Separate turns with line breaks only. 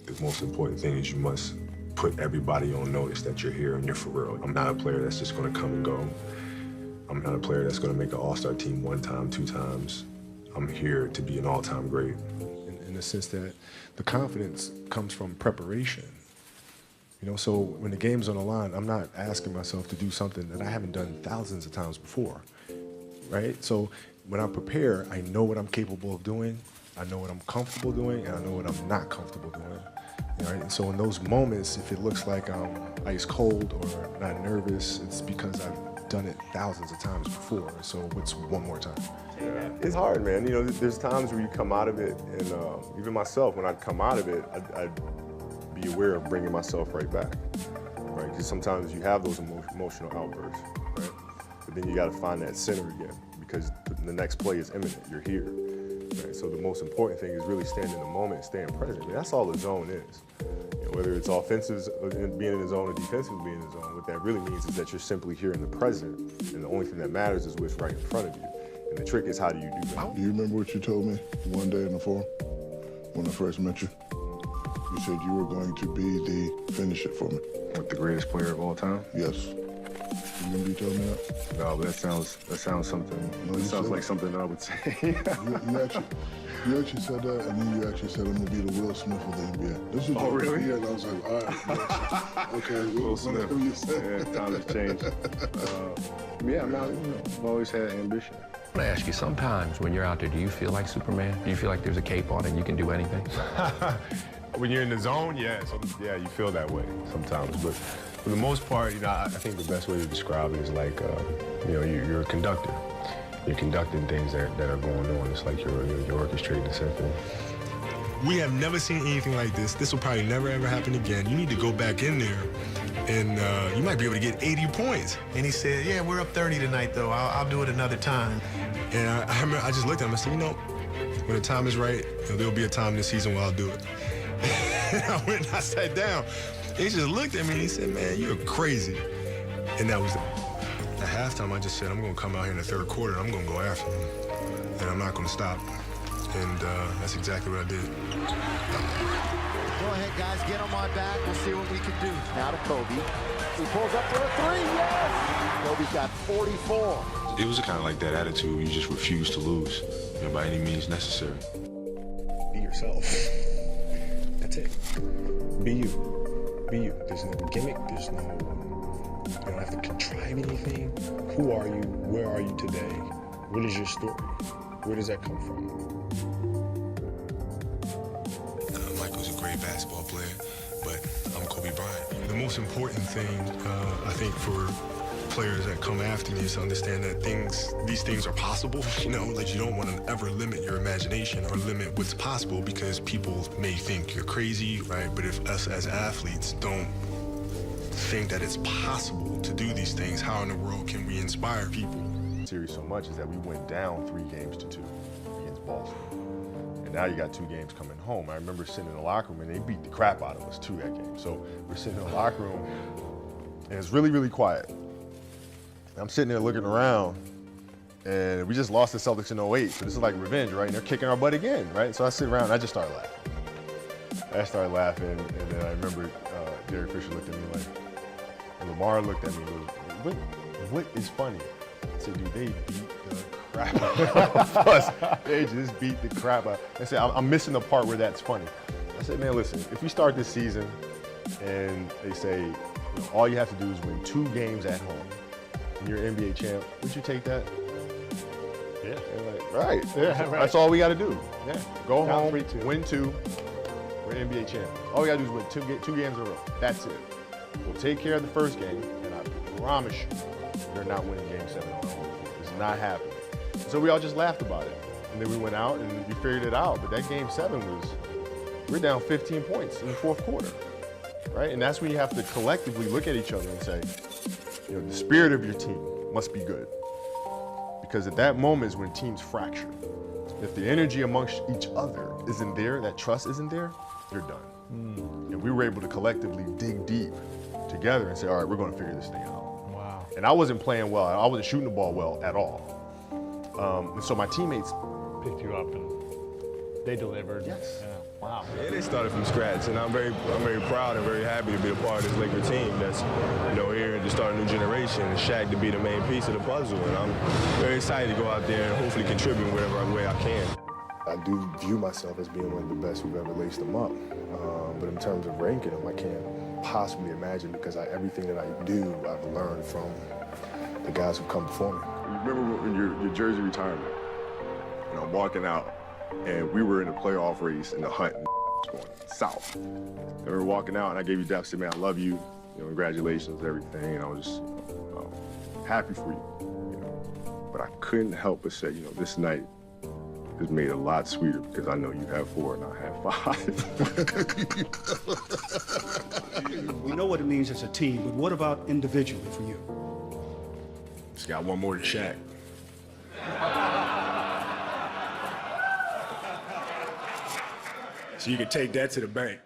The most important thing is you must put everybody on notice that you're here and you're for real. I'm not a player that's just gonna come and go. I'm not a player that's gonna make an all-star team 1 time, 2 times. I'm here to be an all-time great.
In the sense that the confidence comes from preparation. You know, so when the game's on the line, I'm not asking myself to do something that I haven't done thousands of times before, right? So when I prepare, I know what I'm capable of doing, I know what I'm comfortable doing, and I know what I'm not comfortable doing. Right? And so in those moments, if it looks like I'm ice cold or not nervous, it's because I've done it thousands of times before. So what's one more time?
Yeah. It's hard, man. You know, there's times where you come out of it, and even myself, when I'd come out of it, I'd be aware of bringing myself right back, right? Because sometimes you have those emotional outbursts, right? But then you got to find that center again, because the next play is imminent. You're here. Right, so the most important thing is really staying in the moment, staying present. I mean, that's all the zone is. You know, whether it's offensive, being in the zone, or defensive being in the zone, what that really means is that you're simply here in the present, and the only thing that matters is what's right in front of you. And the trick is, how do you do that?
Do you remember what you told me one day in the forum when I first met you? You said you were going to be the finisher for me.
What, the greatest player of all time?
Yes. You remember you told me that?
No, but that sounds something. No, it sounds like something I would say.
you actually said that, and then you actually said, I'm going to be the Will Smith of the NBA. This was
really?
Yeah, and I was like, all right. Okay,
Will Smith.
You said.
Yeah, times have changed. Yeah, I've always had ambition.
I want to ask you, sometimes when you're out there, do you feel like Superman? Do you feel like there's a cape on and you can do anything?
When you're in the zone, yeah, you feel that way sometimes. But for the most part, you know, I think the best way to describe it is like, you know, you're a conductor. You're conducting things that are going on. It's like you're orchestrating a symphony.
We have never seen anything like this. This will probably never, ever happen again. You need to go back in there, and you might be able to get 80 points.
And he said, yeah, we're up 30 tonight, though. I'll do it another time.
And I remember I just looked at him and said, you know, when the time is right, you know, there'll be a time this season where I'll do it. And I went and I sat down. He just looked at me and he said, man, you're crazy. And that was it. At halftime, I just said, I'm going to come out here in the third quarter and I'm going to go after him. And I'm not going to stop. And that's exactly what I did.
Go ahead, guys, get on my back. We'll see what we can do. Now to Kobe. He pulls up for a three, yes! Kobe's got 44.
It was kind of like that attitude. You just refuse to lose, you know, by any means necessary.
Be yourself. That's it. Be you. Be you. There's no gimmick. There's no, you don't have to contrive anything. Who are you? Where are you today? What is your story? Where does that come from? Michael's a great basketball player, but I'm Kobe Bryant. The most important thing, I think, for players that come after me is to understand that these things are possible. You know, like, you don't want to ever limit your imagination or limit what's possible, because people may think you're crazy, right? But if us as athletes don't think that it's possible to do these things, how in the world can we inspire people?
Series so much is that we went down 3-2 against Boston. And now you got 2 games coming home. I remember sitting in the locker room and they beat the crap out of us too that game. So we're sitting in the locker room and it's really, really quiet. And I'm sitting there looking around and we just lost the Celtics in 08. So this is like revenge, right? And they're kicking our butt again, right? So I sit around and I just started laughing. And then I remember Derek Fisher looked at me like, and Lamar looked at me and goes, what is funny? I said, dude, they beat the crap out of us. They just beat the crap out. I said, I'm missing the part where that's funny. I said, man, listen, if we start this season and they say, you know, all you have to do is win 2 games at home and you're NBA champ, would you take that?
Yeah.
Like, right.
Yeah, right.
That's all we got to do.
Yeah.
Go
Not
home,
3-2.
win 2, we're NBA champions. All we got to do is win 2 games in a row. That's it. We'll take care of the first game, and I promise you, they're not winning Game 7 on home. It's not happening. So we all just laughed about it. And then we went out and we figured it out. But that Game 7 we're down 15 points in the 4th quarter, right? And that's when you have to collectively look at each other and say, you know, the spirit of your team must be good. Because at that moment is when teams fracture. If the energy amongst each other isn't there, that trust isn't there, you're done. And we were able to collectively dig deep together and say, all right, we're going to figure this thing out.
Wow.
And I wasn't playing well. I wasn't shooting the ball well at all. And so my teammates
Picked you up and they delivered.
Yes.
Yeah.
Wow.
Yeah, they started from scratch, and I'm very proud and very happy to be a part of this Laker team that's, here to start a new generation, and Shaq to be the main piece of the puzzle. And I'm very excited to go out there and hopefully contribute in whatever way I can.
I do view myself as being one of the best who've ever laced them up. But in terms of ranking them, I can't possibly imagine because everything that I do, I've learned from the guys who come before me.
Remember when your jersey retirement, I'm walking out, and we were in a playoff race in the hunt going south. And we were walking out, and I gave you daps, said, man, I love you, congratulations, everything, and I was just happy for you, But I couldn't help but say, this night is made a lot sweeter because I know you have 4 and I have 5.
We know what it means as a team, but what about individually for you?
Just got one more to Shaq. So you can take that to the bank.